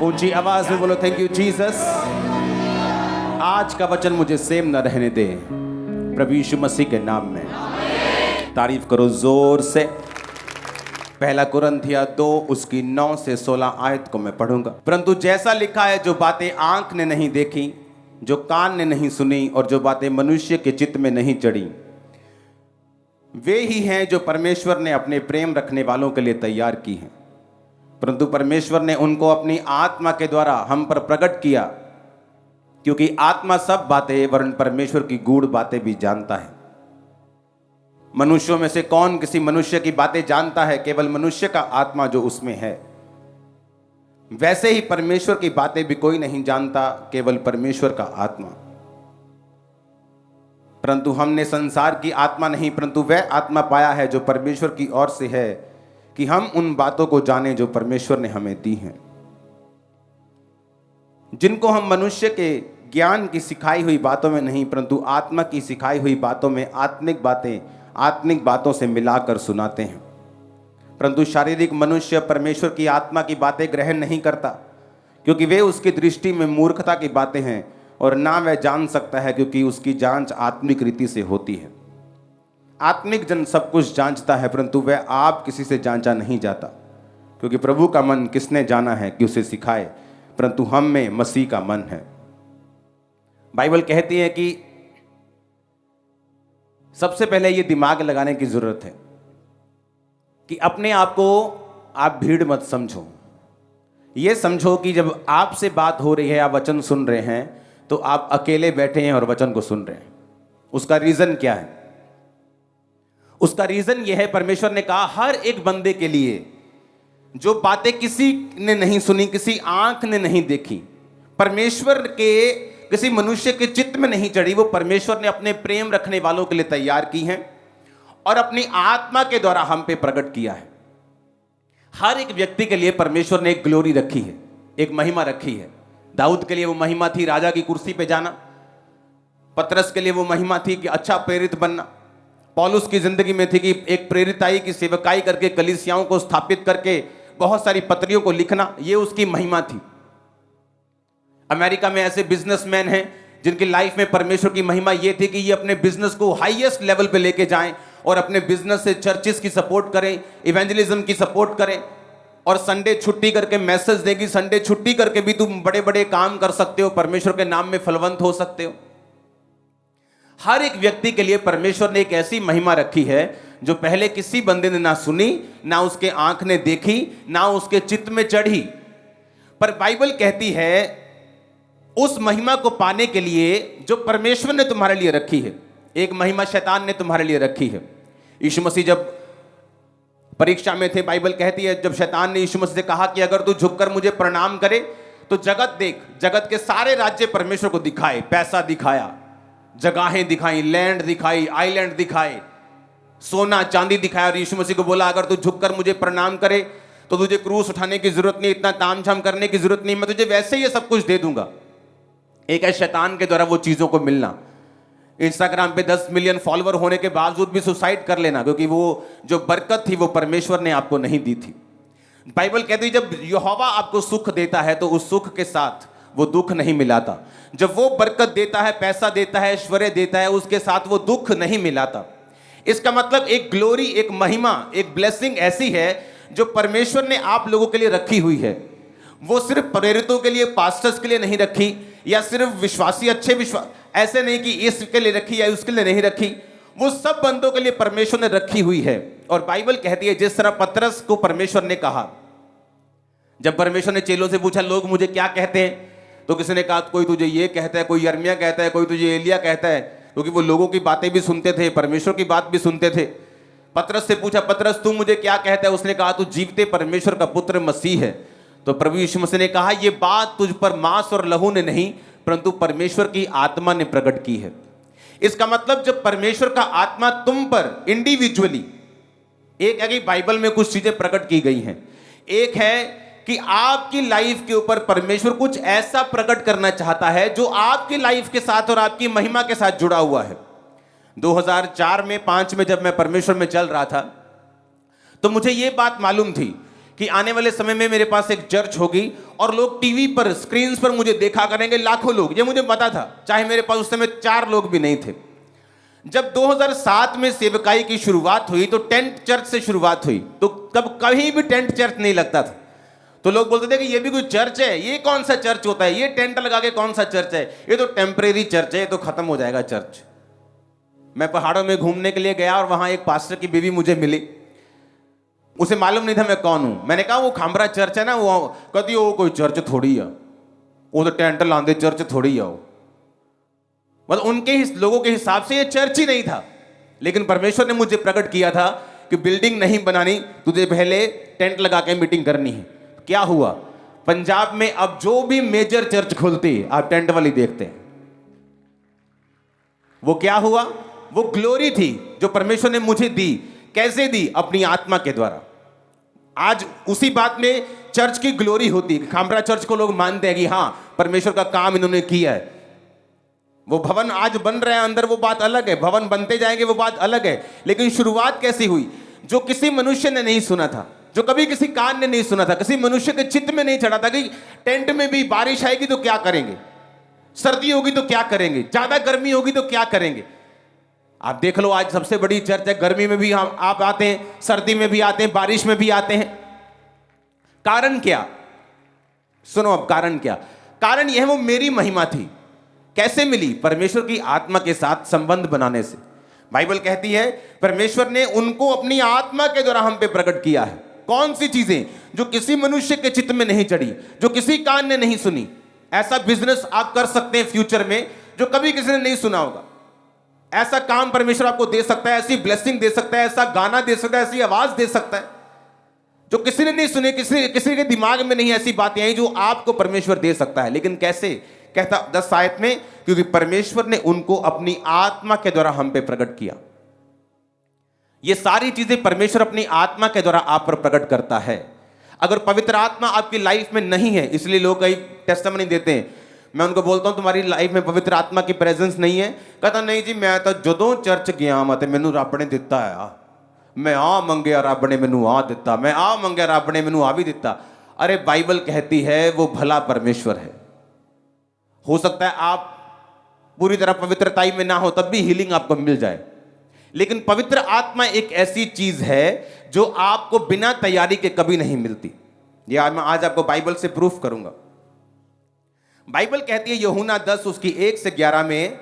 ऊंची आवाज में बोलो थैंक यू जीसस। आज का वचन मुझे सेम न रहने दे, प्रभु यीशु मसीह के नाम में तारीफ करो जोर से। पहला कुरिन्थिया 2 उसकी 9 से 16 आयत को मैं पढ़ूंगा। परंतु जैसा लिखा है, जो बातें आंख ने नहीं देखी, जो कान ने नहीं सुनी और जो बातें मनुष्य के चित्त में नहीं चढ़ी, वे ही हैं जो परमेश्वर ने अपने प्रेम रखने वालों के लिए तैयार की हैं। परंतु परमेश्वर ने उनको अपनी आत्मा के द्वारा हम पर प्रकट किया, क्योंकि आत्मा सब बातें वरन परमेश्वर की गूढ़ बातें भी जानता है। मनुष्यों में से कौन किसी मनुष्य की बातें जानता है? केवल मनुष्य का आत्मा जो उसमें है। वैसे ही परमेश्वर की बातें भी कोई नहीं जानता, केवल परमेश्वर का आत्मा। परंतु हमने संसार की आत्मा नहीं, परंतु वह आत्मा पाया है जो परमेश्वर की ओर से है, कि हम उन बातों को जानें जो परमेश्वर ने हमें दी हैं। जिनको हम मनुष्य के ज्ञान की सिखाई हुई बातों में नहीं, परंतु आत्मा की सिखाई हुई बातों में आत्मिक बातों से मिलाकर सुनाते हैं। परंतु शारीरिक मनुष्य परमेश्वर की आत्मा की बातें ग्रहण नहीं करता, क्योंकि वे उसकी दृष्टि में मूर्खता की बातें हैं, और ना वह जान सकता है, क्योंकि उसकी जांच आत्मिक रीति से होती है। आत्मिक जन सब कुछ जांचता है, परंतु वह आप किसी से जांचा नहीं जाता, क्योंकि प्रभु का मन किसने जाना है कि उसे सिखाए, परंतु हम में मसीह का मन है। बाइबल कहती है कि सबसे पहले ये दिमाग लगाने की जरूरत है कि अपने आप को आप भीड़ मत समझो। ये समझो कि जब आपसे बात हो रही है, आप वचन सुन रहे हैं, तो आप अकेले बैठे हैं और वचन को सुन रहे हैं। उसका रीजन क्या है? उसका रीजन यह है, परमेश्वर ने कहा हर एक बंदे के लिए जो बातें किसी ने नहीं सुनी, किसी आंख ने नहीं देखी, परमेश्वर के किसी मनुष्य के चित्त में नहीं चढ़ी, वो परमेश्वर ने अपने प्रेम रखने वालों के लिए तैयार की हैं और अपनी आत्मा के द्वारा हम पे प्रकट किया है। हर एक व्यक्ति के लिए परमेश्वर ने एक ग्लोरी रखी है, एक महिमा रखी है। दाऊद के लिए वो महिमा थी राजा की कुर्सी पे जाना। पतरस के लिए वो महिमा थी कि अच्छा प्रेरित बनना। पौलुस की जिंदगी में थी कि एक प्रेरिताई की सेवकाई करके कलीसियाओं को स्थापित करके बहुत सारी पत्रियों को लिखना, ये उसकी महिमा थी। अमेरिका में ऐसे बिजनेसमैन हैं जिनकी लाइफ में परमेश्वर की महिमा ये थी कि ये अपने बिजनेस को हाईएस्ट लेवल पे लेके जाएं और अपने बिजनेस से चर्चेस की सपोर्ट करें, इवेंजलिज्म की सपोर्ट करें, और संडे छुट्टी करके मैसेज देगी, संडे छुट्टी करके भी तुम बड़े बड़े काम कर सकते हो, परमेश्वर के नाम में फलवंत हो सकते हो। हर एक व्यक्ति के लिए परमेश्वर ने एक ऐसी महिमा रखी है जो पहले किसी बंदे ने ना सुनी, ना उसके आंख ने देखी, ना उसके चित्त में चढ़ी। पर बाइबल कहती है उस महिमा को पाने के लिए जो परमेश्वर ने तुम्हारे लिए रखी है, एक महिमा शैतान ने तुम्हारे लिए रखी है। यीशु मसीह जब परीक्षा में थे, बाइबल कहती है जब शैतान ने यीशु मसीह से कहा कि अगर तू झुककर मुझे प्रणाम करे तो जगत देख, जगत के सारे राज्य परमेश्वर को दिखाए। पैसा दिखाया, जगहें दिखाई, लैंड दिखाई, आइलैंड दिखाए, सोना चांदी दिखाया, और यीशु मसीह को बोला अगर तू झुककर मुझे प्रणाम करे तो तुझे क्रूस उठाने की जरूरत नहीं, इतना तामझाम करने की जरूरत नहीं, मैं तुझे वैसे ही सब कुछ दे दूंगा। एक है शैतान के द्वारा वो चीजों को मिलना। इंस्टाग्राम पे 10 मिलियन फॉलोअर होने के बावजूद भी सुसाइड कर लेना, क्योंकि वो जो बरकत थी वो परमेश्वर ने आपको नहीं दी थी। बाइबल कहती है जब यहोवा आपको सुख देता है तो उस सुख के साथ वो दुख नहीं मिलाता। जब वो बरकत देता है, पैसा देता है, ऐश्वर्य देता है, उसके साथ वो दुख नहीं मिलाता। इसका मतलब एक ग्लोरी, एक महिमा, एक ब्लेसिंग ऐसी है जो परमेश्वर ने आप लोगों के लिए रखी हुई है। वो सिर्फ प्रेरितों के लिए, पास्टर्स के लिए नहीं रखी, या सिर्फ विश्वासी अच्छे विश्वास ऐसे नहीं कि इसके लिए रखी या उसके लिए नहीं रखी, वो सब बंदों के लिए परमेश्वर ने रखी हुई है। और बाइबल कहती है जिस तरह पतरस को परमेश्वर ने कहा, जब परमेश्वर ने चेलों से पूछा लोग मुझे क्या कहते हैं, तो किसी ने कहा कोई तुझे ये कहता है, कोई यिर्मयाह कहता है, कोई तुझे एलिय्याह कहता है, क्योंकि वो लोगों की बातें भी सुनते थे, परमेश्वर की बात भी सुनते थे। पतरस से पूछा पतरस तू मुझे क्या कहता है, उसने कहा तू जीवते परमेश्वर का पुत्र मसीह है। तो प्रभु यीशु मसीह ने कहा ये बात तुझ पर मांस और लहू ने नहीं, परंतु परमेश्वर की आत्मा ने प्रकट की है। इसका मतलब जब परमेश्वर का आत्मा तुम पर इंडिविजुअली, एक है कि बाइबल में कुछ चीजें प्रकट की गई हैं, एक है कि आपकी लाइफ के ऊपर परमेश्वर कुछ ऐसा प्रकट करना चाहता है जो आपकी लाइफ के साथ और आपकी महिमा के साथ जुड़ा हुआ है। 2004 में 5 में जब मैं परमेश्वर में चल रहा था तो मुझे ये बात मालूम थी कि आने वाले समय में मेरे पास एक चर्च होगी और लोग टीवी पर, स्क्रीन पर मुझे देखा करेंगे, लाखों लोग। ये मुझे पता था, चाहे मेरे पास उस समय 4 लोग भी नहीं थे। जब 2007 में सेवकाई की शुरुआत हुई तो टेंट चर्च से शुरुआत हुई। तो कहीं भी टेंट चर्च नहीं लगता था। तो लोग बोलते थे कि ये भी कोई चर्च है, ये कौन सा चर्च होता है, ये टेंट लगा के कौन सा चर्च है, ये तो टेम्परेरी चर्च है, ये तो खत्म हो जाएगा चर्च। मैं पहाड़ों में घूमने के लिए गया और वहां एक पास्टर की बीवी मुझे मिली। उसे मालूम नहीं था मैं कौन हूं। मैंने कहा वो खामरा चर्च है ना, वो कहती वो कोई चर्च थोड़ी है, वो तो टेंट लांदे चर्च थोड़ी है वो। मतलब उनके लोगों के हिसाब से ये चर्च ही नहीं था। लेकिन परमेश्वर ने मुझे प्रकट किया था कि बिल्डिंग नहीं बनानी, तुझे पहले टेंट लगा के मीटिंग करनी है। क्या हुआ, पंजाब में अब जो भी मेजर चर्च खुलती है आप टेंट वाली देखते हैं। वो क्या हुआ, वो ग्लोरी थी जो परमेश्वर ने मुझे दी। कैसे दी? अपनी आत्मा के द्वारा। आज उसी बात में चर्च की ग्लोरी होती है। खामरा चर्च को लोग मानते हैं कि हां परमेश्वर का काम इन्होंने किया है। वो भवन आज बन रहे हैं अंदर, वो बात अलग है, भवन बनते जाएंगे वो बात अलग है। लेकिन शुरुआत कैसी हुई? जो किसी मनुष्य ने नहीं सुना था, जो कभी किसी कान ने नहीं सुना था, किसी मनुष्य के चित्त में नहीं चढ़ा था कि टेंट में भी बारिश आएगी तो क्या करेंगे, सर्दी होगी तो क्या करेंगे, ज्यादा गर्मी होगी तो क्या करेंगे। आप देख लो, आज सबसे बड़ी चर्च है। गर्मी में भी आप आते हैं, सर्दी में भी आते हैं, बारिश में भी आते हैं। कारण क्या? सुनो अब कारण क्या। कारण यह, वो मेरी महिमा थी। कैसे मिली? परमेश्वर की आत्मा के साथ संबंध बनाने से। बाइबल कहती है परमेश्वर ने उनको अपनी आत्मा के द्वारा हम पे प्रकट किया है। कौन सी चीजें? जो किसी मनुष्य के चित्त में नहीं चढ़ी, जो किसी कान ने नहीं सुनी। ऐसा बिजनेस आप कर सकते हैं फ्यूचर में जो कभी किसी ने नहीं सुना होगा। ऐसा काम परमेश्वर आपको दे सकता है, ऐसी ब्लेसिंग दे सकता है, ऐसा गाना दे सकता है, ऐसी आवाज दे सकता है जो किसी ने नहीं सुनी, किसी के दिमाग में नहीं ऐसी बातें आई, जो आपको परमेश्वर दे सकता है। लेकिन कैसे? कहता 10 आयत में, क्योंकि परमेश्वर ने उनको अपनी आत्मा के द्वारा हम पे प्रकट किया। ये सारी चीजें परमेश्वर अपनी आत्मा के द्वारा आप पर प्रकट करता है। अगर पवित्र आत्मा आपकी लाइफ में नहीं है, इसलिए लोग कई टेस्टिमनी देते हैं, मैं उनको बोलता हूं तुम्हारी लाइफ में पवित्र आत्मा की प्रेजेंस नहीं है। कहता नहीं जी, मैं तो जदों चर्च गया मत मैनू रब ने दिता है, मैं आ मंगया रब ने मैनू आ दिता, मैं आ मंगया रब ने मैनू आ भी दिता। अरे बाइबल कहती है वो भला परमेश्वर है। हो सकता है आप पूरी तरह पवित्रताई में ना हो, तब भी हीलिंग आपको मिल जाए। लेकिन पवित्र आत्मा एक ऐसी चीज है जो आपको बिना तैयारी के कभी नहीं मिलती। यह मैं आज आपको बाइबल से प्रूफ करूंगा। बाइबल कहती है यूहन्ना 10 उसकी 1 से 11 में,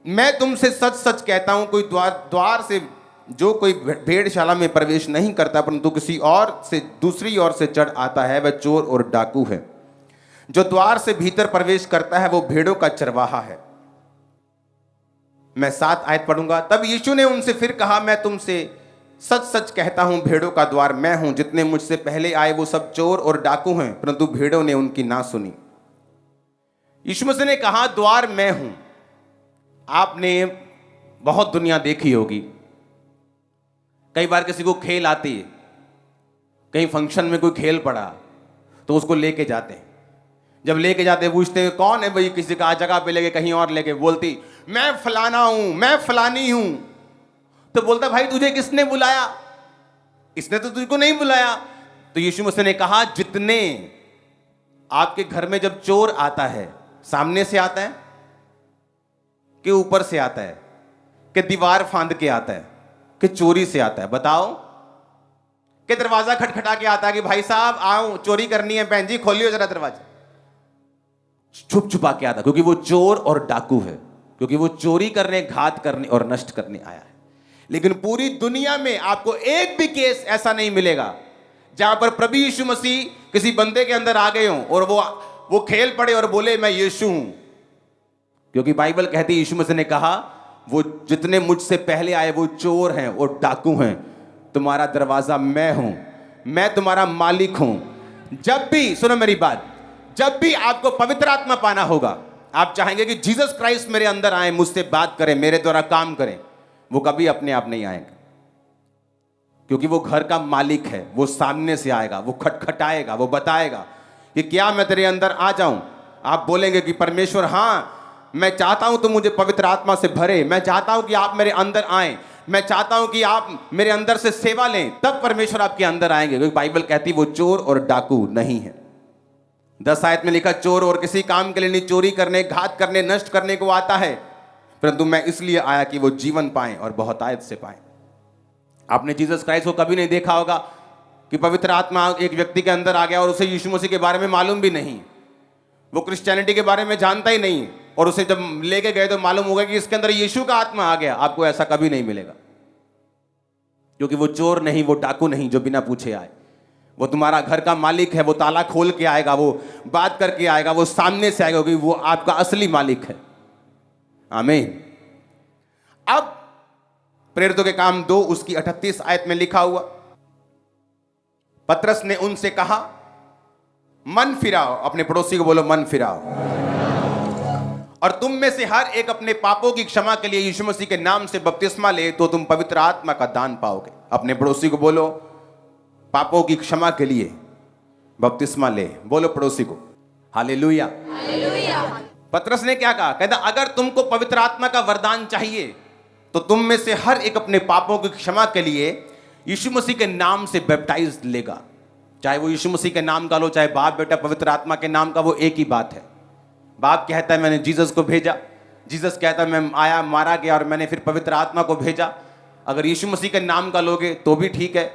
मैं तुमसे सच सच कहता हूं, कोई द्वार से जो कोई भेड़शाला में प्रवेश नहीं करता परंतु किसी और से दूसरी ओर से चढ़ आता है, वह चोर और डाकू है। जो द्वार से भीतर प्रवेश करता है वो भेड़ों का चरवाहा है। मैं 7 आयत पढ़ूंगा। तब यीशु ने उनसे फिर कहा, मैं तुमसे सच सच कहता हूं, भेड़ों का द्वार मैं हूं। जितने मुझसे पहले आए वो सब चोर और डाकू हैं, परंतु भेड़ों ने उनकी ना सुनी। यीशु मसीह ने कहा द्वार मैं हूं। आपने बहुत दुनिया देखी होगी। कई बार किसी को खेल आती है, कहीं फंक्शन में कोई खेल पड़ा तो उसको लेके जाते हैं। जब लेके जाते पूछते हैं कौन है भाई, किसी का जगह पे लेके कहीं और लेके, बोलती मैं फलाना हूं, मैं फलानी हूं। तो बोलता भाई तुझे किसने बुलाया? इसने तो तुझको नहीं बुलाया। तो यीशु मसीह ने कहा जितने आपके घर में जब चोर आता है, सामने से आता है कि ऊपर से आता है कि दीवार फांद के आता है कि चोरी से आता है? बताओ। कि दरवाजा खटखटा के आता है कि भाई साहब आओ चोरी करनी है, बहन जी खोलियो जरा दरवाजा। छुप छुपा के आता, क्योंकि वो चोर और डाकू है, क्योंकि वो चोरी करने, घात करने और नष्ट करने आया है। लेकिन पूरी दुनिया में आपको एक भी केस ऐसा नहीं मिलेगा जहां पर प्रभु यीशु मसीह किसी बंदे के अंदर आ गए हों और वो खेल पड़े और बोले मैं यीशु हूं। क्योंकि बाइबल कहती है यीशु मसीह ने कहा वो जितने मुझसे पहले आए वो चोर हैं और डाकू हैं, तुम्हारा दरवाजा मैं हूं, मैं तुम्हारा मालिक हूं। जब भी, सुनो मेरी बात, जब भी आपको पवित्र आत्मा पाना होगा, आप चाहेंगे कि जीसस क्राइस्ट मेरे अंदर आए, मुझसे बात करें, मेरे द्वारा काम करें, वो कभी अपने आप नहीं आएंगे। क्योंकि वो घर का मालिक है, वो सामने से आएगा, वो खटखटाएगा, वो बताएगा कि क्या मैं तेरे अंदर आ जाऊं। आप बोलेंगे कि परमेश्वर हां मैं चाहता हूं तुम मुझे पवित्र आत्मा से भरे, मैं चाहता हूं कि आप मेरे अंदर आएं, मैं चाहता हूं कि आप मेरे अंदर से सेवा लें, तब परमेश्वर आपके अंदर आएंगे, क्योंकि बाइबल कहती वो चोर और डाकू नहीं है। 10 आयत में लिखा, चोर और किसी काम के लिए नहीं, चोरी करने, घात करने, नष्ट करने को आता है, परंतु मैं इसलिए आया कि वो जीवन पाएं और बहुतायत से पाएं। आपने जीसस क्राइस्ट को कभी नहीं देखा होगा कि पवित्र आत्मा एक व्यक्ति के अंदर आ गया और उसे यीशु मसीह के बारे में मालूम भी नहीं, वो क्रिश्चियनिटी के बारे में जानता ही नहीं, और उसे जब लेके गए तो मालूम होगा कि इसके अंदर यीशु का आत्मा आ गया। आपको ऐसा कभी नहीं मिलेगा, क्योंकि वो चोर नहीं, वो डाकू नहीं जो बिना पूछे आए। वो तुम्हारा घर का मालिक है, वो ताला खोल के आएगा, वो बात करके आएगा, वो सामने से आएगा, क्योंकि वो आपका असली मालिक है। आमीन। अब प्रेरितों के काम 2 उसकी 38 आयत में लिखा हुआ, पतरस ने उनसे कहा, मन फिराओ, अपने पड़ोसी को बोलो मन फिराओ, और तुम में से हर एक अपने पापों की क्षमा के लिए यीशु मसीह के नाम से बपतिस्मा ले, तो तुम पवित्र आत्मा का दान पाओगे। अपने पड़ोसी को बोलो, पापों की क्षमा के लिए बपतिस्मा ले, बोलो पड़ोसी को। हालेलुया। पतरस ने क्या कहा? कहता अगर तुमको पवित्र आत्मा का वरदान चाहिए तो तुम में से हर एक अपने पापों की क्षमा के लिए यीशु मसीह के नाम से बैप्टाइज लेगा। चाहे वो यीशु मसीह के नाम का लो, चाहे बाप बेटा पवित्र आत्मा के नाम का, वो एक ही बात है। बाप कहता है मैंने जीसस को भेजा, जीसस कहता है मैं आया, मारा गया और मैंने फिर पवित्र आत्मा को भेजा। अगर यीशु मसीह के नाम का लोगे तो भी ठीक है,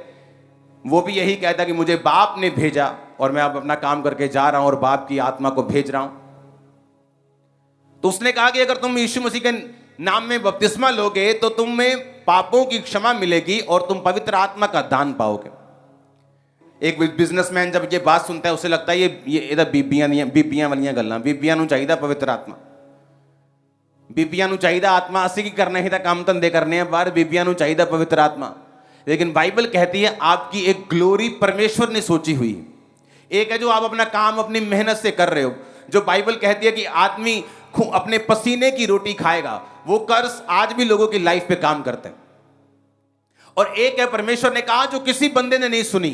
वो भी यही कहता है कि मुझे बाप ने भेजा और मैं अब अपना काम करके जा रहा हूं और बाप की आत्मा को भेज रहा हूं। तो उसने कहा कि अगर तुम यीशु मसीह के नाम में बपतिस्मा लोगे तो तुम्हें पापों की क्षमा मिलेगी और तुम पवित्र आत्मा का दान पाओगे। एक बिजनेसमैन जब ये बात सुनता है उसे लगता है ये इधर बीबियां वालियां गल्लां, बीबियां नूं चाहिदा पवित्र आत्मा, बीबियां नूं चाहिदा आत्मा, असी की करना ही था काम धंधे करने हैं बाहर, बीबियां नूं चाहिदा पवित्र आत्मा। लेकिन बाइबल कहती है आपकी एक ग्लोरी परमेश्वर ने सोची हुई है। एक है जो आप अपना काम अपनी मेहनत से कर रहे हो, जो बाइबल कहती है कि आदमी अपने पसीने की रोटी खाएगा, वो कर्ज आज भी लोगों की लाइफ पे काम करते हैं। और एक है परमेश्वर ने कहा जो किसी बंदे ने नहीं सुनी,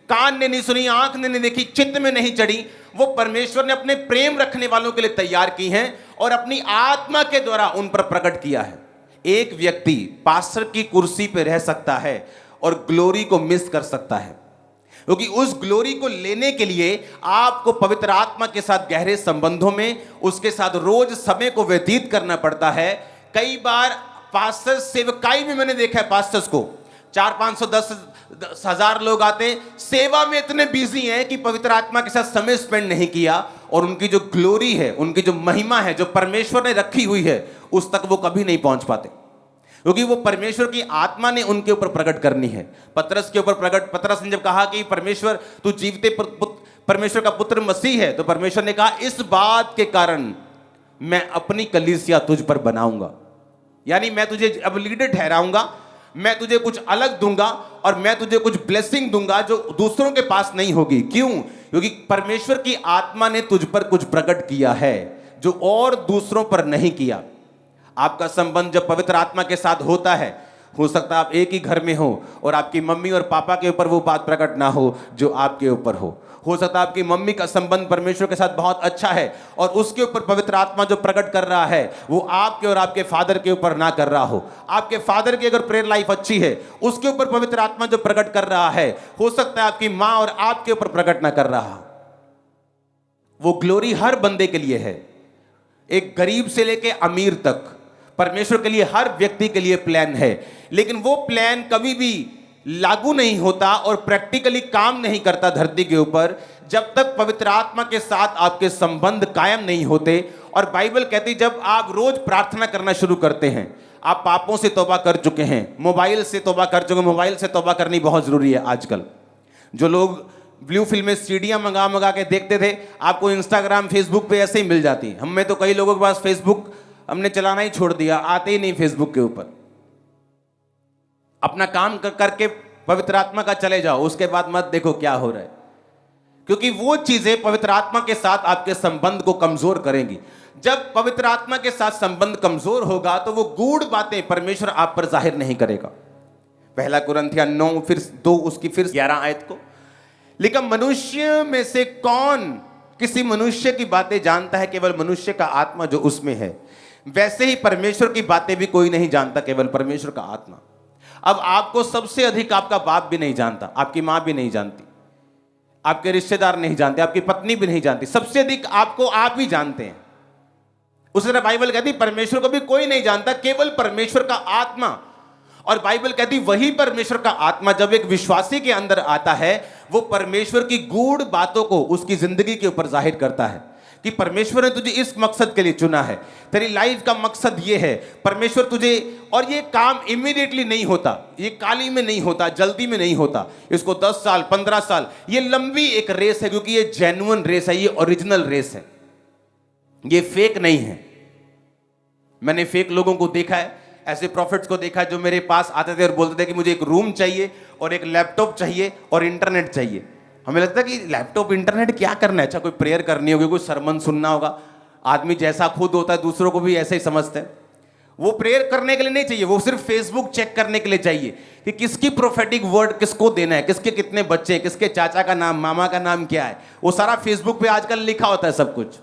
कान ने नहीं सुनी, आंख ने नहीं देखी, चित्त में नहीं चढ़ी, वो परमेश्वर ने अपने प्रेम रखने वालों के लिए तैयार की हैं और अपनी आत्मा के द्वारा उन पर प्रकट किया है। एक व्यक्ति पास्टर की कुर्सी पे रह सकता है और ग्लोरी को मिस कर सकता है, क्योंकि उस ग्लोरी को लेने के लिए आपको पवित्र आत्मा के साथ गहरे संबंधों में उसके साथ रोज समय को व्यतीत करना पड़ता है। कई बार पास्टर सेवकाई में मैंने देखा है पास्टर्स को 400-500-10,000 लोग आते, सेवा में इतने बिजी हैं कि पवित्र आत्मा के साथ समय स्पेंड नहीं किया, और उनकी जो ग्लोरी है, उनकी जो महिमा है जो परमेश्वर ने रखी हुई है, उस तक वो कभी नहीं पहुंच पाते, क्योंकि वो परमेश्वर की आत्मा ने उनके ऊपर प्रकट करनी है। पतरस के ऊपर प्रकट, पतरस ने जब कहा कि परमेश्वर तू जीवते परमेश्वर का पुत्र मसीह है, तो परमेश्वर ने कहा इस बात के कारण मैं अपनी कलीसिया तुझ पर बनाऊंगा, यानी मैं तुझे अब लीडर ठहराऊंगा, मैं तुझे कुछ अलग दूंगा और मैं तुझे कुछ ब्लेसिंग दूंगा जो दूसरों के पास नहीं होगी। क्यों? क्योंकि परमेश्वर की आत्मा ने तुझ पर कुछ प्रकट किया है जो और दूसरों पर नहीं किया। आपका संबंध जब पवित्र आत्मा के साथ होता है, हो सकता है आप एक ही घर में हो और आपकी मम्मी और पापा के ऊपर वो बात प्रकट ना हो जो आपके ऊपर हो सकता है आपकी मम्मी का संबंध परमेश्वर के साथ बहुत अच्छा है और उसके ऊपर पवित्र आत्मा जो प्रकट कर रहा है वो आपके और आपके फादर के ऊपर ना कर रहा हो। आपके फादर की अगर प्रेयर लाइफ अच्छी है, उसके ऊपर पवित्र आत्मा जो प्रकट कर रहा है, हो सकता है आपकी माँ और आपके ऊपर प्रकट ना कर रहा हो। वो ग्लोरी हर बंदे के लिए है, एक गरीब से लेके अमीर तक परमेश्वर के लिए, हर व्यक्ति के लिए प्लान है, लेकिन वो प्लान कभी भी लागू नहीं होता और प्रैक्टिकली काम नहीं करता धरती के ऊपर जब तक पवित्र आत्मा के साथ आपके संबंध कायम नहीं होते। और बाइबल कहती जब आप रोज प्रार्थना करना शुरू करते हैं, आप पापों से तौबा कर चुके हैं, मोबाइल से तौबा कर चुके, मोबाइल से तौबा करनी बहुत जरूरी है। आजकल जो लोग ब्लू फिल्में सीडियां मंगा के देखते थे, आपको इंस्टाग्राम फेसबुक पे ऐसे ही मिल जाती। हमें तो कई लोगों के पास फेसबुक हमने चलाना ही छोड़ दिया, आते ही नहीं फेसबुक के ऊपर। अपना काम करके पवित्र आत्मा का चले जाओ, उसके बाद मत देखो क्या हो रहा है, क्योंकि वो चीजें पवित्र आत्मा के साथ आपके संबंध को कमजोर करेंगी। जब पवित्र आत्मा के साथ संबंध कमजोर होगा तो वो गूढ़ बातें परमेश्वर आप पर जाहिर नहीं करेगा। पहला कुरिन्थियों 9 फिर 2 उसकी फिर 11 आयत को लिखा, मनुष्य में से कौन किसी मनुष्य की बातें जानता है, केवल मनुष्य का आत्मा जो उसमें है। वैसे ही परमेश्वर की बातें भी कोई नहीं जानता, केवल परमेश्वर का आत्मा। अब आपको सबसे अधिक आपका बाप भी नहीं जानता, आपकी माँ भी नहीं जानती, आपके रिश्तेदार नहीं जानते, आपकी पत्नी भी नहीं जानती, सबसे अधिक आपको आप ही जानते हैं। उसी तरह बाइबल कहती परमेश्वर को भी कोई नहीं जानता, केवल परमेश्वर का आत्मा। और बाइबल कहती वही परमेश्वर का आत्मा जब एक विश्वासी के अंदर आता है, वो परमेश्वर की गूढ़ बातों को उसकी जिंदगी के ऊपर जाहिर करता है कि परमेश्वर ने तुझे इस मकसद के लिए चुना है, तेरी लाइफ का मकसद ये है, परमेश्वर तुझे। और ये काम इमीडिएटली नहीं होता, ये काली में नहीं होता, जल्दी में नहीं होता, इसको 10 साल 15 साल, ये लंबी एक रेस है, क्योंकि ये जेन्युइन रेस है, ये ओरिजिनल रेस है, ये फेक नहीं है। मैंने फेक लोगों को देखा है, ऐसे प्रॉफिट्स को देखा है जो मेरे पास आते थे और बोलते थे कि मुझे एक रूम चाहिए और एक लैपटॉप चाहिए और इंटरनेट चाहिए। हमें लगता है कि लैपटॉप इंटरनेट क्या करना है, अच्छा कोई प्रेयर करनी होगी, कोई सरमन सुनना होगा। आदमी जैसा खुद होता है दूसरों को भी ऐसे ही समझते हैं। वो प्रेयर करने के लिए नहीं चाहिए, वो सिर्फ फेसबुक चेक करने के लिए चाहिए कि किसकी प्रोफेटिक वर्ड किसको देना है, किसके कितने बच्चे हैं, किसके चाचा का नाम, मामा का नाम क्या है, वो सारा फेसबुक पे आजकल लिखा होता है सब कुछ।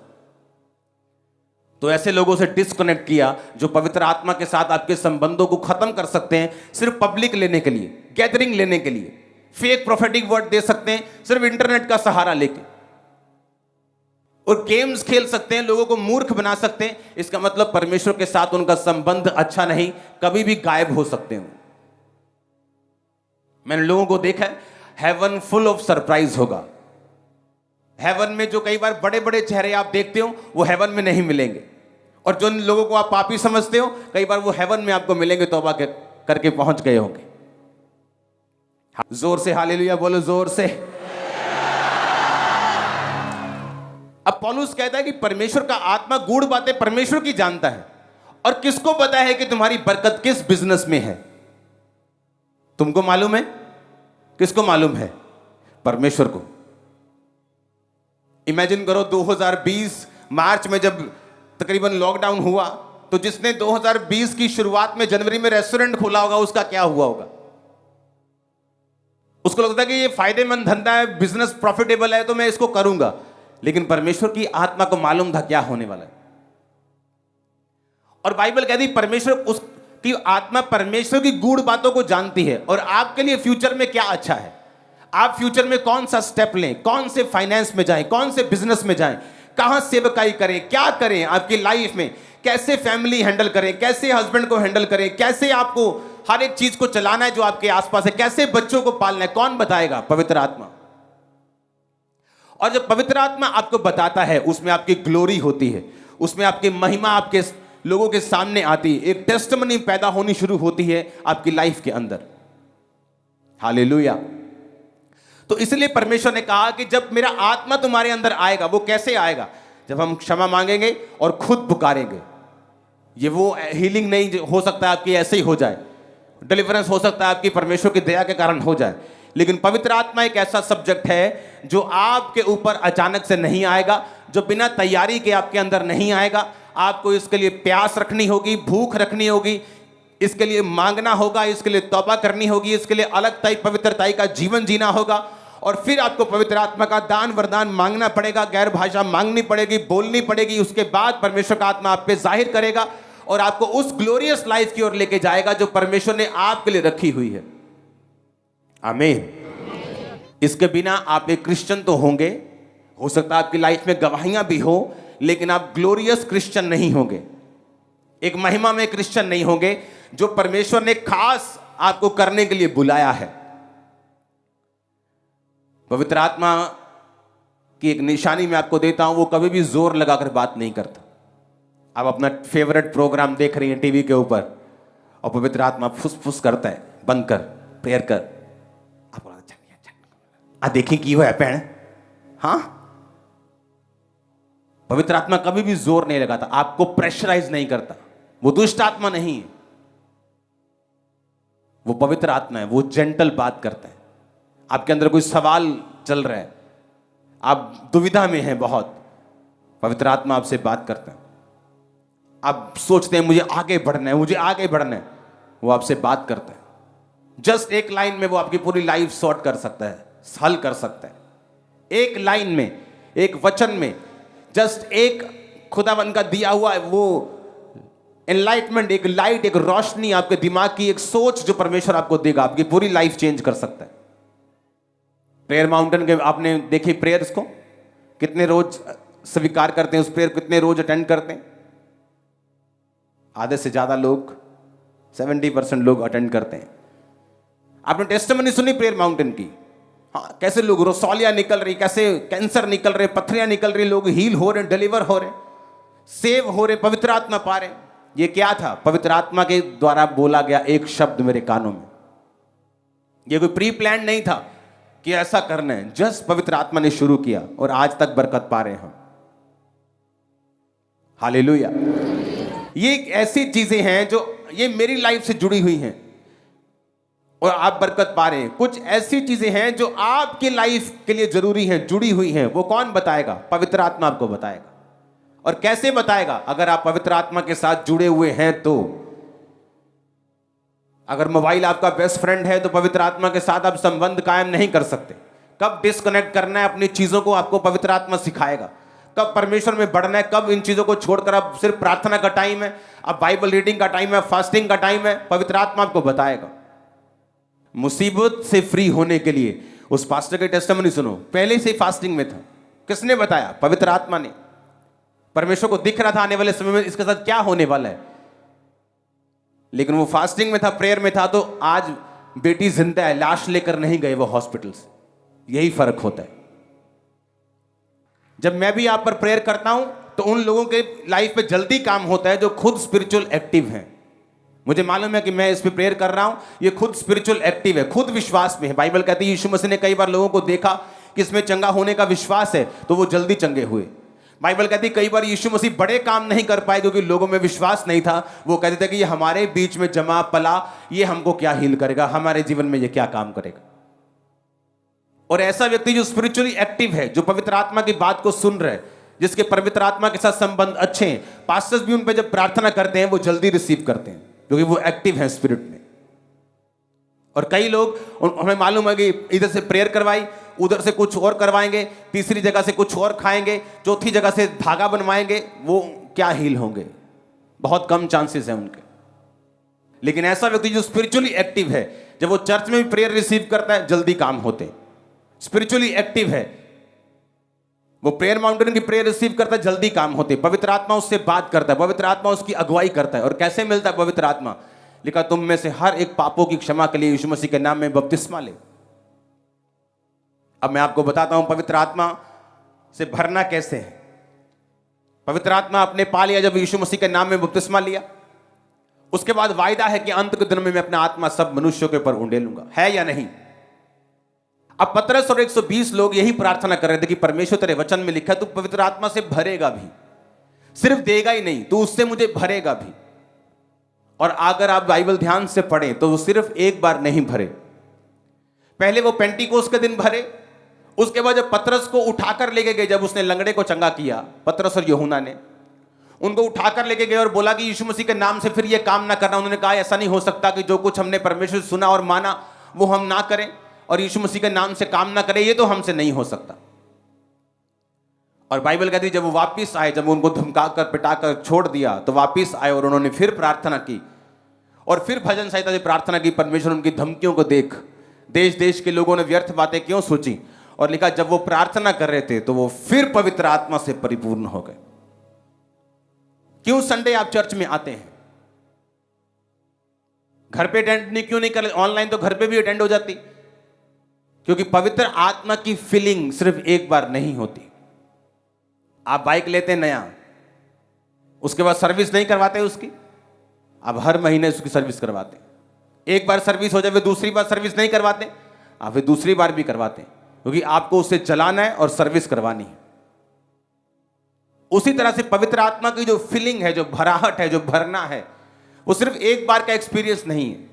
तो ऐसे लोगों से डिस्कनेक्ट किया जो पवित्र आत्मा के साथ आपके संबंधों को खत्म कर सकते हैं सिर्फ पब्लिक लेने के लिए, गैदरिंग लेने के लिए, फेक प्रोफेटिक वर्ड दे सकते हैं सिर्फ इंटरनेट का सहारा लेके, और गेम्स खेल सकते हैं, लोगों को मूर्ख बना सकते हैं। इसका मतलब परमेश्वर के साथ उनका संबंध अच्छा नहीं, कभी भी गायब हो सकते हैं। मैंने लोगों को देखा है, हेवन फुल ऑफ सरप्राइज होगा। हेवन में जो कई बार बड़े बड़े चेहरे आप देखते हो वो हेवन में नहीं मिलेंगे, और जो लोगों को आप पापी समझते हो कई बार वो हेवन में आपको मिलेंगे, तौबा करके पहुंच गए होंगे। जोर से हालेलुया बोलो, जोर से। अब पौलुस कहता है कि परमेश्वर का आत्मा गूढ़ बातें परमेश्वर की जानता है, और किसको पता है कि तुम्हारी बरकत किस बिजनेस में है? तुमको मालूम है? किसको मालूम है? परमेश्वर को। इमेजिन करो 2020 मार्च में जब तकरीबन लॉकडाउन हुआ, तो जिसने 2020 की शुरुआत में जनवरी में रेस्टोरेंट खोला होगा उसका क्या हुआ होगा? उसको लगता है कि ये फायदेमंद धंधा है, बिजनेस प्रॉफिटेबल है, तो मैं इसको करूंगा। लेकिन परमेश्वर की आत्मा को मालूम था क्या होने वाला है। और बाइबल कहती परमेश्वर, उसकी आत्मा परमेश्वर की गूढ़ बातों को जानती है, और आपके लिए फ्यूचर में क्या अच्छा है, आप फ्यूचर में कौन सा स्टेप लें, कौन से फाइनेंस में जाएं, कौन से बिजनेस में जाएं, कहां सेवकाई करें, क्या करें आपकी लाइफ में, कैसे फैमिली हैंडल करें, कैसे हस्बैंड को हैंडल करें, कैसे आपको हर एक चीज को चलाना है जो आपके आसपास है, कैसे बच्चों को पालना है, कौन बताएगा? पवित्र आत्मा। और जब पवित्र आत्मा आपको बताता है, उसमें आपकी ग्लोरी होती है, उसमें आपकी महिमा आपके लोगों के सामने आती है, एक टेस्टिमनी पैदा होनी शुरू होती है आपकी लाइफ के अंदर। हालेलुया। तो इसलिए परमेश्वर ने कहा कि जब मेरा आत्मा तुम्हारे अंदर आएगा, वो कैसे आएगा? जब हम क्षमा मांगेंगे और खुद पुकारेंगे। ये वो हीलिंग नहीं हो सकता आपकी ऐसे ही हो जाए, डिलीवरेंस हो सकता है आपकी परमेश्वर की दया के कारण हो जाए, लेकिन पवित्र आत्मा एक ऐसा सब्जेक्ट है जो आपके ऊपर अचानक से नहीं आएगा, जो बिना तैयारी के आपके अंदर नहीं आएगा। आपको इसके लिए प्यास रखनी होगी, भूख रखनी होगी, इसके लिए मांगना होगा, इसके लिए तौबा करनी होगी, इसके लिए अलग पवित्रताई का जीवन जीना होगा, और फिर आपको पवित्र आत्मा का दान वरदान मांगना पड़ेगा, गैर भाषा मांगनी पड़ेगी, बोलनी पड़ेगी। उसके बाद परमेश्वर का आत्मा आप पे जाहिर करेगा और आपको उस ग्लोरियस लाइफ की ओर लेके जाएगा जो परमेश्वर ने आपके लिए रखी हुई है। आमीन। इसके बिना आप एक क्रिश्चियन तो होंगे, हो सकता है आपकी लाइफ में गवाहियां भी हो, लेकिन आप ग्लोरियस क्रिश्चियन नहीं होंगे, एक महिमा में क्रिश्चियन नहीं होंगे जो परमेश्वर ने खास आपको करने के लिए बुलाया है। पवित्र आत्मा की एक निशानी मैं आपको देता हूं, वो कभी भी जोर लगाकर बात नहीं करता। आप अपना फेवरेट प्रोग्राम देख रही हैं टीवी के ऊपर और पवित्र आत्मा फुसफुस करता है, बंद कर, प्रेयर कर, आप देखी की हुआ है पैण। हाँ, पवित्र आत्मा कभी भी जोर नहीं लगाता, आपको प्रेशराइज नहीं करता। वो दुष्ट आत्मा नहीं है, वो पवित्र आत्मा है, वो जेंटल बात करता है। आपके अंदर कोई सवाल चल रहा है, आप दुविधा में हैं बहुत, पवित्र आत्मा आपसे बात करता है। आप सोचते हैं मुझे आगे बढ़ना है, मुझे आगे बढ़ना है, वो आपसे बात करता है। जस्ट एक लाइन में वो आपकी पूरी लाइफ सॉर्ट कर सकता है, हल कर सकता है। एक लाइन में, एक वचन में, जस्ट एक खुदावन का दिया हुआ वो एनलाइटमेंट, एक लाइट, एक रोशनी, आपके दिमाग की एक सोच जो परमेश्वर आपको देगा, आपकी पूरी लाइफ चेंज कर सकता है। प्रेयर माउंटेन के आपने देखी प्रेयर्स को, कितने रोज स्वीकार करते हैं उस प्रेयर, कितने रोज अटेंड करते हैं? आधे से ज्यादा लोग, 70% लोग अटेंड करते हैं। आपने टेस्टिमनी सुनी प्रेयर माउंटेन की? हाँ, कैसे लोग रसौलियां निकल रही, कैसे कैंसर निकल रहे, पथरियां निकल रही, लोग हील हो रहे, डिलीवर हो रहे, सेव हो रहे, पवित्र आत्मा पा रहे। ये क्या था? पवित्र आत्मा के द्वारा बोला गया एक शब्द मेरे कानों में। ये कोई प्री प्लान नहीं था कि ऐसा करना है, जस्ट पवित्र आत्मा ने शुरू किया और आज तक बरकत पा रहे हैं हम। हालेलुया। ये ऐसी चीजें हैं जो ये मेरी लाइफ से जुड़ी हुई हैं और आप बरकत पा रहे हैं। कुछ ऐसी चीजें हैं जो आपकी लाइफ के लिए जरूरी हैं, जुड़ी हुई हैं। वो कौन बताएगा? पवित्र आत्मा आपको बताएगा। और कैसे बताएगा? अगर आप पवित्र आत्मा के साथ जुड़े हुए हैं तो। अगर मोबाइल आपका बेस्ट फ्रेंड है तो पवित्र आत्मा के साथ आप संबंध कायम नहीं कर सकते। कब डिस्कनेक्ट करना है अपनी चीजों को आपको पवित्र आत्मा सिखाएगा। कब परमेश्वर में बढ़ना है, कब इन चीजों को छोड़कर अब सिर्फ प्रार्थना का टाइम है, अब बाइबल रीडिंग का टाइम है, फास्टिंग का टाइम है, पवित्र आत्मा आपको बताएगा। मुसीबत से फ्री होने के लिए उस पास्टर के टेस्टिमनी सुनो, पहले से फास्टिंग में था। किसने बताया? पवित्र आत्मा ने। परमेश्वर को दिख रहा था आने वाले समय में इसके साथ क्या होने वाला है, लेकिन वो फास्टिंग में था, प्रेयर में था, तो आज बेटी जिंदा है, लाश लेकर नहीं गए वो हॉस्पिटल से। यही फर्क होता है। जब मैं भी आप पर प्रेयर करता हूं तो उन लोगों के लाइफ में जल्दी काम होता है जो खुद स्पिरिचुअल एक्टिव हैं। मुझे मालूम है कि मैं इस पे प्रेयर कर रहा हूं, ये खुद स्पिरिचुअल एक्टिव है, खुद विश्वास में है। बाइबल कहती है यीशु मसीह ने कई बार लोगों को देखा कि इसमें चंगा होने का विश्वास है तो वो जल्दी चंगे हुए। बाइबल कहती है कई बार यीशु मसीह बड़े काम नहीं कर पाए क्योंकि लोगों में विश्वास नहीं था। वो कहते थे कि ये हमारे बीच में जमा पला, ये हमको क्या हील करेगा, हमारे जीवन में ये क्या काम करेगा। और ऐसा व्यक्ति जो स्पिरिचुअली एक्टिव है, जो पवित्र आत्मा की बात को सुन रहे, जिसके पवित्र आत्मा के साथ संबंध अच्छे हैं, पास्टर्स भी उन पे जब प्रार्थना करते हैं वो जल्दी रिसीव करते हैं क्योंकि वो एक्टिव है स्पिरिट में। और कई लोग, हमें मालूम है कि इधर से प्रेयर करवाई, उधर से कुछ और करवाएंगे, तीसरी जगह से कुछ और खाएंगे, चौथी जगह से धागा बनवाएंगे, वो क्या हील होंगे? बहुत कम चांसेस है उनके। लेकिन ऐसा व्यक्ति जो स्पिरिचुअली एक्टिव है, जब वो चर्च में भी प्रेयर रिसीव करता है जल्दी काम होते हैं। स्पिरिचुअली एक्टिव है, वो प्रेयर माउंटेन की प्रेयर रिसीव करता है, जल्दी काम होते हैं। पवित्र आत्मा उससे बात करता है, पवित्र आत्मा उसकी अगुवाई करता है। और कैसे मिलता है पवित्र आत्मा? लिखा तुम में से हर एक पापों की क्षमा के लिए यीशु मसीह के नाम में बपतिस्मा ले। अब मैं आपको बताता हूं पवित्र आत्मा से भरना कैसे है। पवित्र आत्मा आपने पा लिया जब यीशु मसीह के नाम में बपतिस्मा लिया, उसके बाद वायदा है कि अंत के दिन में मैं अपना आत्मा सब मनुष्यों के ऊपर उंडेलूंगा। है या नहीं? अब पतरस और 120 लोग यही प्रार्थना कर रहे थे कि परमेश्वर तेरे वचन में लिखा है तू पवित्र आत्मा से भरेगा भी, सिर्फ देगा ही नहीं, तू उससे मुझे भरेगा भी। और अगर आप बाइबल ध्यान से पढ़ें तो वो सिर्फ एक बार नहीं भरे। पहले वो पेंटिकोस के दिन भरे, उसके बाद जब पतरस को उठाकर लेके गए, जब उसने लंगड़े को चंगा किया, पतरस और यूहन्ना ने उनको उठाकर लेके गए और बोला कि यीशु मसीह के नाम से फिर ये काम ना करना। उन्होंने कहा ऐसा नहीं हो सकता कि जो कुछ हमने परमेश्वर से सुना और माना वो हम ना करें और यीशु मसीह के नाम से काम ना करें, ये तो हमसे नहीं हो सकता। और बाइबल कहती है जब वो वापिस आए, जब उनको धमकाकर पिटाकर छोड़ दिया, तो वापिस आए और उन्होंने फिर प्रार्थना की और फिर भजन संहिता से प्रार्थना की। परमेश्वर उनकी धमकियों को देख देश देश के लोगों ने व्यर्थ बातें क्यों सोची, और लिखा जब वो प्रार्थना कर रहे थे तो वो फिर पवित्र आत्मा से परिपूर्ण हो गए। क्यों संडे आप चर्च में आते हैं? घर पे अटेंड क्यों नहीं कर? ऑनलाइन तो घर पे भी अटेंड हो जाती। क्योंकि पवित्र आत्मा की फीलिंग सिर्फ एक बार नहीं होती। आप बाइक लेते हैं नया, उसके बाद सर्विस नहीं करवाते उसकी, आप हर महीने उसकी सर्विस करवाते हैं। एक बार सर्विस हो जाए, दूसरी बार सर्विस नहीं करवाते, आप फिर दूसरी बार भी करवाते हैं, क्योंकि आपको उससे चलाना है और सर्विस करवानी है। उसी तरह से पवित्र आत्मा की जो फीलिंग है, जो भराहट है, जो भरना है, वो सिर्फ एक बार का एक्सपीरियंस नहीं है।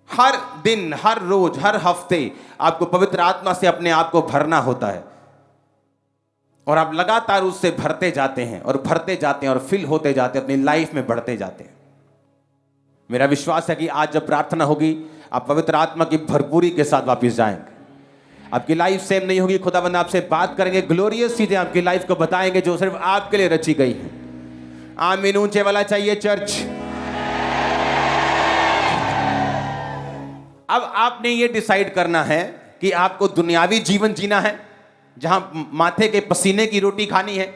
हर दिन, हर रोज, हर हफ्ते आपको पवित्र आत्मा से अपने आप को भरना होता है और आप लगातार उससे भरते जाते हैं और भरते जाते हैं और फिल होते जाते हैं, अपनी लाइफ में बढ़ते जाते हैं। मेरा विश्वास है कि आज जब प्रार्थना होगी आप पवित्र आत्मा की भरपूरी के साथ वापस जाएंगे। आपकी लाइफ सेम नहीं होगी, खुदावंद आपसे बात करेंगे, ग्लोरियस चीजें आपकी लाइफ को बताएंगे जो सिर्फ आपके लिए रची गई हैं। आमीन ऊंचे वाला चाहिए चर्च। अब आपने ये डिसाइड करना है कि आपको दुनियावी जीवन जीना है जहां माथे के पसीने की रोटी खानी है,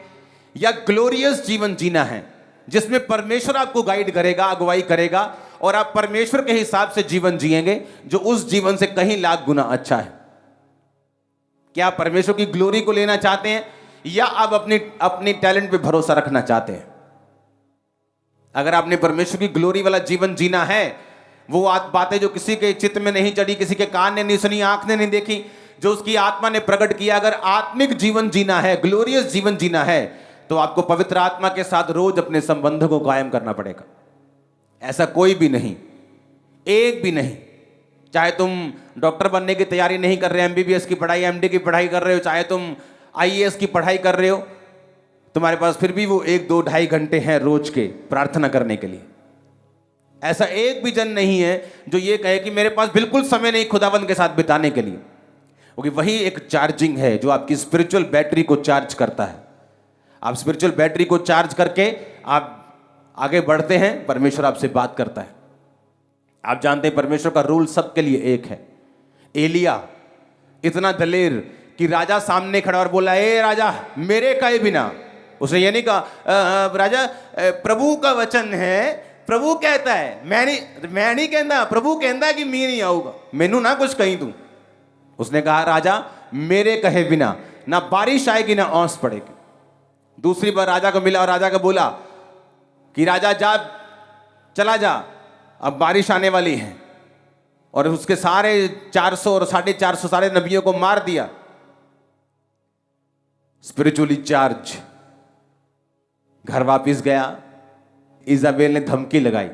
या ग्लोरियस जीवन जीना है जिसमें परमेश्वर आपको गाइड करेगा, अगुवाई करेगा और आप परमेश्वर के हिसाब से जीवन जिएंगे जो उस जीवन से कहीं लाख गुना अच्छा है। क्या आप परमेश्वर की ग्लोरी को लेना चाहते हैं या आप अपनी टैलेंट पे भरोसा रखना चाहते हैं? अगर आपने परमेश्वर की ग्लोरी वाला जीवन जीना है, वो बातें जो किसी के चित्त में नहीं चढ़ी, किसी के कान ने नहीं सुनी, आंख ने नहीं देखी, जो उसकी आत्मा ने प्रकट किया, अगर आत्मिक जीवन जीना है, ग्लोरियस जीवन जीना है, तो आपको पवित्र आत्मा के साथ रोज अपने संबंधों को कायम करना पड़ेगा। ऐसा कोई भी नहीं, एक भी नहीं, चाहे तुम डॉक्टर बनने की तैयारी नहीं कर रहे, एमबीबीएस की पढ़ाई, एमडी की पढ़ाई कर रहे हो, चाहे तुम आईएएस की पढ़ाई कर रहे हो, तुम्हारे पास फिर भी वो 1-2-2.5 घंटे हैं रोज के प्रार्थना करने के लिए। ऐसा एक भी जन नहीं है जो ये कहे कि मेरे पास बिल्कुल समय नहीं खुदावंद के साथ बिताने के लिए, क्योंकि वही एक चार्जिंग है जो आपकी स्पिरिचुअल बैटरी को चार्ज करता है। आप स्पिरिचुअल बैटरी को चार्ज करके आप आगे बढ़ते हैं, परमेश्वर आपसे बात करता है। आप जानते हैं परमेश्वर का रूल सबके लिए एक है। एलिया इतना दलेर कि राजा सामने खड़ा और बोला, ए राजा मेरे कहे बिना, उसने ये नहीं कहा राजा प्रभु का वचन है, प्रभु कहता है, मैं नहीं कहता, प्रभु कहता है कि मैं नहीं आऊंगा, मैनू ना कुछ कहीं तू। उसने कहा राजा मेरे कहे बिना ना बारिश आएगी ना ओस पड़ेगी। दूसरी बार राजा को मिला और राजा को बोला कि राजा जा, चला जा, अब बारिश आने वाली है, और उसके सारे 400 और 450 सारे नबियों को मार दिया। स्पिरिचुअली चार्ज, घर वापिस गया, इजाबेल ने धमकी लगाई,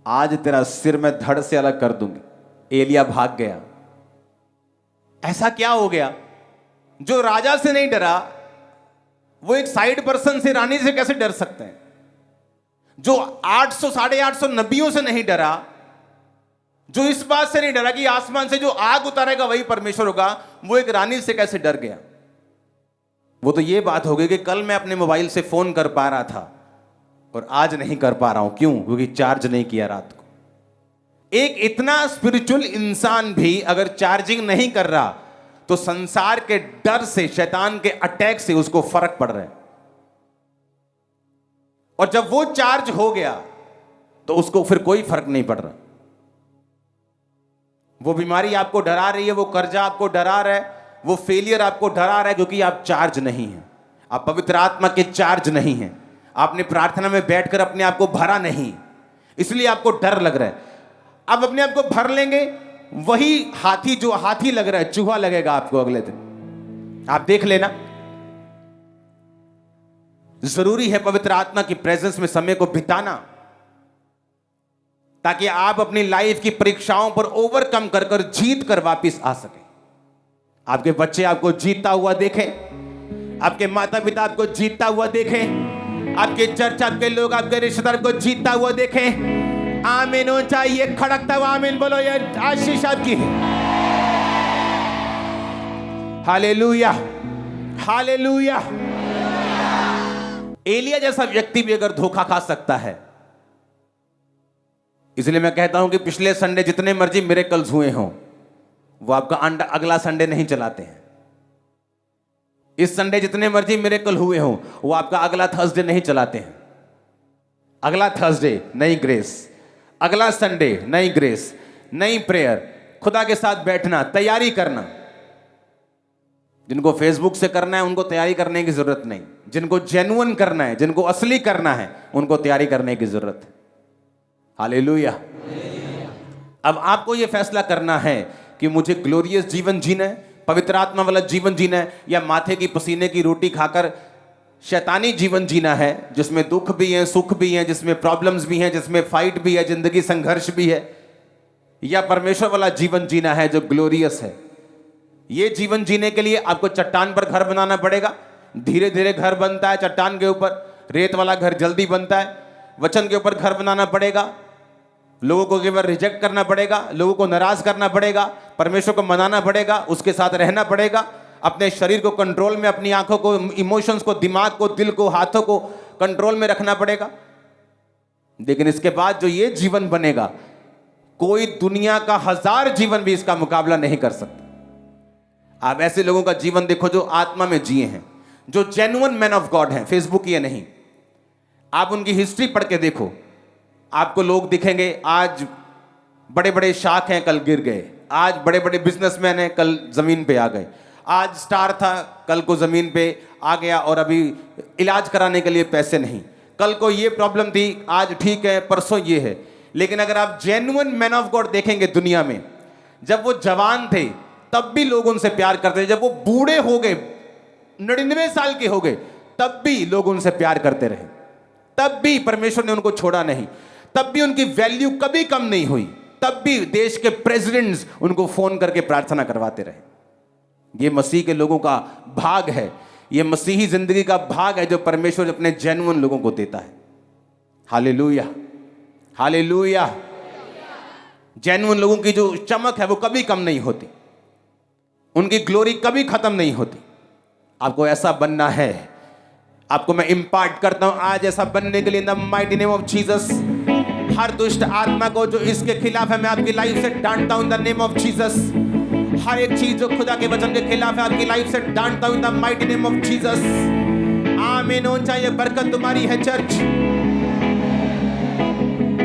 आज तेरा सिर मैं धड़ से अलग कर दूंगी। एलिया भाग गया। ऐसा क्या हो गया? जो राजा से नहीं डरा वो एक साइड पर्सन से, रानी से कैसे डर सकते हैं? जो 800 850 नबियों से नहीं डरा, जो इस बात से नहीं डरा कि आसमान से जो आग उतारेगा वही परमेश्वर होगा, वो एक रानी से कैसे डर गया? वो तो ये बात हो गई कि कल मैं अपने मोबाइल से फोन कर पा रहा था और आज नहीं कर पा रहा हूं। क्यों? क्योंकि चार्ज नहीं किया रात को। एक इतना स्पिरिचुअल इंसान भी अगर चार्जिंग नहीं कर रहा तो संसार के डर से, शैतान के अटैक से उसको फर्क पड़ रहा है। और जब वो चार्ज हो गया तो उसको फिर कोई फर्क नहीं पड़ रहा। वो बीमारी आपको डरा रही है, वो कर्जा आपको डरा रहा है, वो फेलियर आपको डरा रहा है, क्योंकि आप चार्ज नहीं हैं, आप पवित्र आत्मा के चार्ज नहीं हैं, आपने प्रार्थना में बैठकर अपने आप को भरा नहीं, इसलिए आपको डर लग रहा है। अब अपने आप को भर लेंगे, वही हाथी, जो हाथी लग रहा है, चूहा लगेगा आपको अगले दिन। आप देख लेना। जरूरी है पवित्र आत्मा की प्रेजेंस में समय को बिताना, ताकि आप अपनी लाइफ की परीक्षाओं पर ओवरकम कर कर जीत कर वापिस आ सके। आपके बच्चे आपको जीतता हुआ देखें, आपके माता पिता आपको जीतता हुआ देखें, आपके चर्च, आपके लोग, आपके रिश्तेदार को जीतता हुआ देखें। आमीन हो चाहिए, खड़कता हुआ आमीन बोलो, ये आशीष आपकी है। Hallelujah, hallelujah. एलिया जैसा व्यक्ति भी अगर धोखा खा सकता है, इसलिए मैं कहता हूं कि पिछले संडे जितने मर्जी मिरेकल्स हुए हों, वो आपका अगला संडे नहीं चलाते हैं। इस संडे जितने मर्जी मिरेकल हुए हों, वो आपका अगला थर्सडे नहीं चलाते हैं। अगला थर्सडे नई ग्रेस, अगला संडे नई ग्रेस, नई प्रेयर, खुदा के साथ बैठना, तैयारी करना। जिनको फेसबुक से करना है उनको तैयारी करने की जरूरत नहीं, जिनको जेन्युइन करना है, जिनको असली करना है, उनको तैयारी करने की जरूरत है। हालेलुया। अब आपको यह फैसला करना है कि मुझे ग्लोरियस जीवन जीना है, पवित्र आत्मा वाला जीवन जीना है, या माथे की पसीने की रोटी खाकर शैतानी जीवन जीना है, जिसमें दुख भी है, सुख भी है, जिसमें प्रॉब्लम्स भी हैं, जिसमें फाइट भी है, जिंदगी संघर्ष भी है, या परमेश्वर वाला जीवन जीना है जो ग्लोरियस है। ये जीवन जीने के लिए आपको चट्टान पर घर बनाना पड़ेगा। धीरे धीरे घर बनता है चट्टान के ऊपर, रेत वाला घर जल्दी बनता है। वचन के ऊपर घर बनाना पड़ेगा, लोगों को केवल रिजेक्ट करना पड़ेगा, लोगों को नाराज करना पड़ेगा, परमेश्वर को मनाना पड़ेगा, उसके साथ रहना पड़ेगा, अपने शरीर को कंट्रोल में, अपनी आंखों को, इमोशंस को, दिमाग को, दिल को, हाथों को कंट्रोल में रखना पड़ेगा। लेकिन इसके बाद जो ये जीवन बनेगा, कोई दुनिया का 1000 जीवन भी इसका मुकाबला नहीं कर सकता। आप ऐसे लोगों का जीवन देखो जो आत्मा में जिए हैं, जो जेन्युइन मैन ऑफ गॉड हैं, फेसबुक ये नहीं। आप उनकी हिस्ट्री पढ़ के देखो, आपको लोग दिखेंगे आज बड़े बड़े शाख हैं, कल गिर गए। आज बड़े बड़े बिजनेसमैन हैं, कल जमीन पे आ गए। आज स्टार था, कल को जमीन पे आ गया और अभी इलाज कराने के लिए पैसे नहीं। कल को ये प्रॉब्लम थी, आज ठीक है, परसों ये है। लेकिन अगर आप जेन्युइन मैन ऑफ गॉड देखेंगे दुनिया में, जब वो जवान थे तब भी लोग उनसे प्यार करते थे, जब वो बूढ़े हो गए 99 साल के हो गए तब भी लोग उनसे प्यार करते रहे, तब भी परमेश्वर ने उनको छोड़ा नहीं, तब भी उनकी वैल्यू कभी कम नहीं हुई, तब भी देश के प्रेसिडेंट्स उनको फोन करके प्रार्थना करवाते रहे। ये मसीह के लोगों का भाग है, ये मसीही जिंदगी का भाग है जो परमेश्वर अपने जेन्युइन लोगों को देता है। Hallelujah, hallelujah. जेन्युइन लोगों की जो चमक है वो कभी कम नहीं होती, उनकी ग्लोरी कभी खत्म नहीं होती। आपको ऐसा बनना है, आपको मैं इंपार्ट करता हूं आज ऐसा बनने के लिए, in the mighty name of Jesus. हर दुष्ट आत्मा को जो इसके खिलाफ है मैं आपकी लाइफ से डांटता हूं in the name of Jesus. हर एक चीज जो खुदा के वचन के खिलाफ है आपकी लाइफ से डांटता हूं in the mighty name of Jesus. आमीन। हो चाहिए बरकत तुम्हारी है चर्च।